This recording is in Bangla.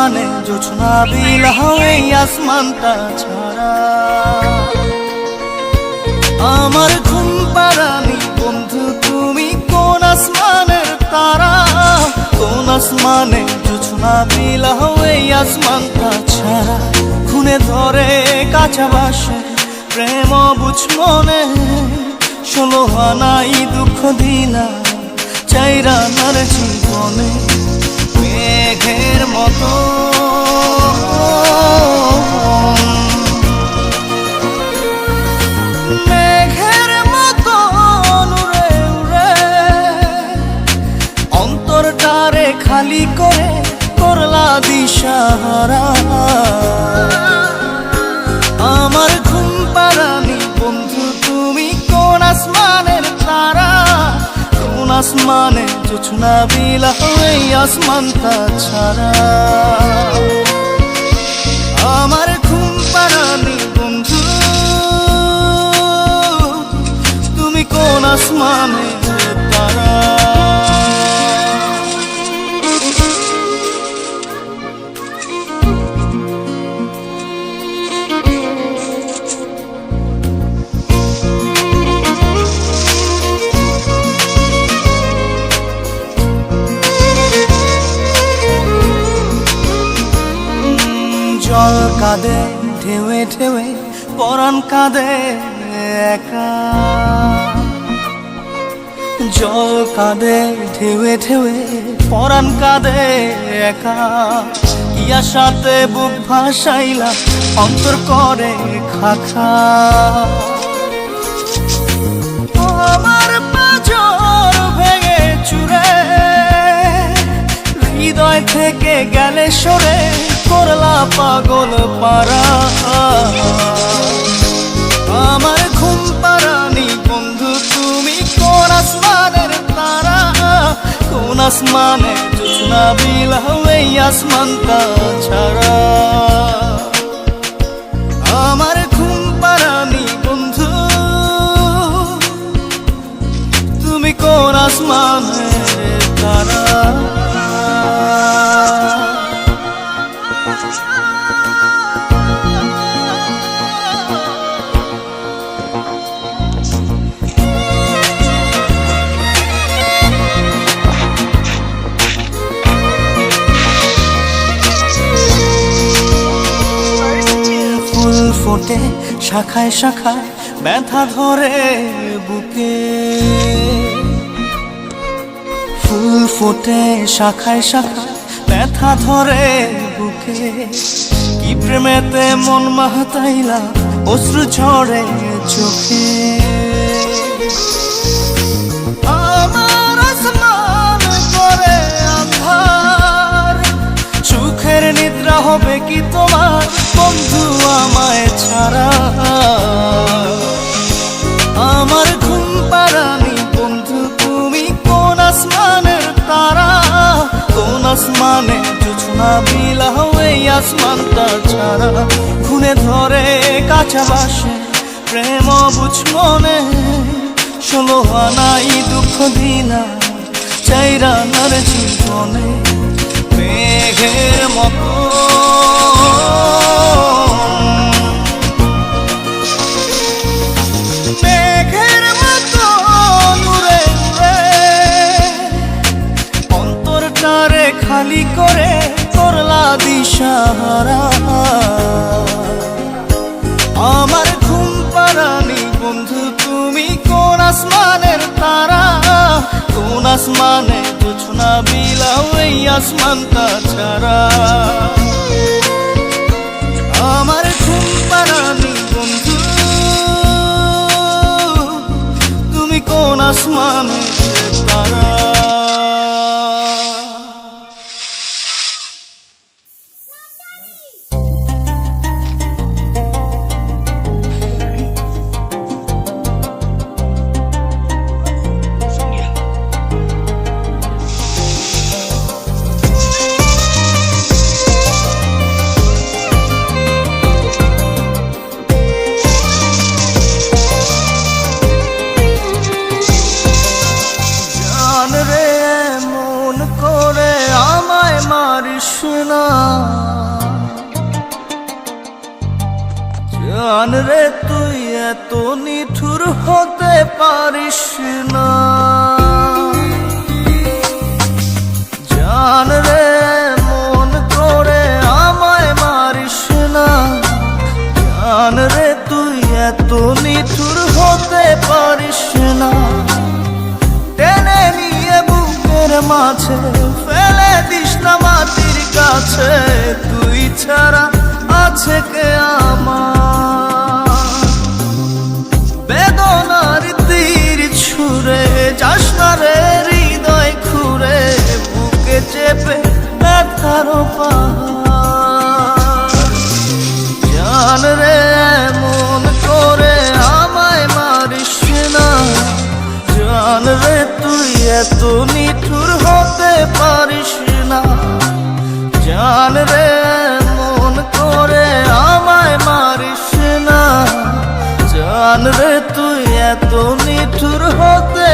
আসমানে জোছনা বিলাহ এই আসমানটা ছাড়া আমার ঘুম পাড়ানি বন্ধু তুমি কোন আসমানের তারা কোন আসমানে জোছনা বিলাহ এই আসমানটা ছাড়া খুনে ধরে কাঁচা বাসে প্রেম বুঝ মনে 16 আনাই দুঃখ দিলা চাইরা নার জীবনে মেঘের মতো মেঘের মতো উড়ে উড়ে অন্তরটারে খালি করে করলা দিশাহারা আমার ঘুম পাড়ানি বন্ধু তুমি কোন আসমানের তারা কোন আসমানে জোছনা বিলাহ এই আসমানটা ছাড়া আমার ঘুম পাড়ানি বন্ধু তুমি কোন আসমানের তারা জল কাঁদে ঢেউে ঢেউে পরাণ কাঁদে একা জল কাঁদে ঢেউে ঢেউে পরাণ কাঁদে একা ইয়া সাথে বুক ভাসাইলা অন্তর করে খাখা আমার পাঁজর ভেঙে চুরে হৃদয় থেকে গেলে সরে করলা পাগল পারা আমার ঘুম পাড়ানি বন্ধু তুমি কোন আসমানের তারা কোন আসমানে জোছনা বিলাহ এই আসমানটা ছাড়া আমার ঘুম পাড়ানি বন্ধু তুমি কোন আসমানের তারা ফোটে শাখায় শাখায় ব্যথা ধরে বুকে ফুল ফোটে শাখায় শাখায় ব্যথা ধরে বুকে কি প্রেমেতে মন মাহতাইলা অশ্রু ঝরে চোখে আমার আসমান করে আন্ধার সুখের নিদ্রা হবে কি তোমার বন্ধু আমায় ছাড়া আমার ঘুম পাড়ানি বন্ধু তুমি কোন আসমানের তারা কোন আসমানে জোছনা বিলাহ এই আসমানটা ছাড়া খুনে ধরে কাঁচা বাসে প্রেম বুঝ মনে 16 আনাই দুঃখ দিলা চাইরা নার জীবনে মেঘের মতো মেঘের মতো উড়ে উড়ে অন্তরটারে খালি করে করলা দিশাহারা আমার ঘুম পাড়ানি বন্ধু তুমি কোন আসমানের তারা কোন আসমানে জোছনা বিলাহ এই আসমানটা ছাড়া আমার ঘুম পাড়ানি বন্ধু তুমি কোন আসমানের তারা না। জান রে তুই এত নিঠুর হতে পারিস না। জান রে মন করে আমায় মারিস না। জান রে তুই এত নিঠুর হতে পারিস না। টেনে নিয়ে বুকের মাঝে ফেলে দিস না মাটির কাছে। তুই ছাড়া আছে কে আমার? বেদনার তীর ছুঁড়ে যাস না রে হৃদয় খুঁড়ে, বুকে চেপে ব্যথার পাহাড়। জান রে মন করে আমায় মারিস না। জান রে তুই এত নিঠুর হতে পারিস না। জান রে মন করে আমায় মারিস না। জান রে তুই এত নিঠুর হতে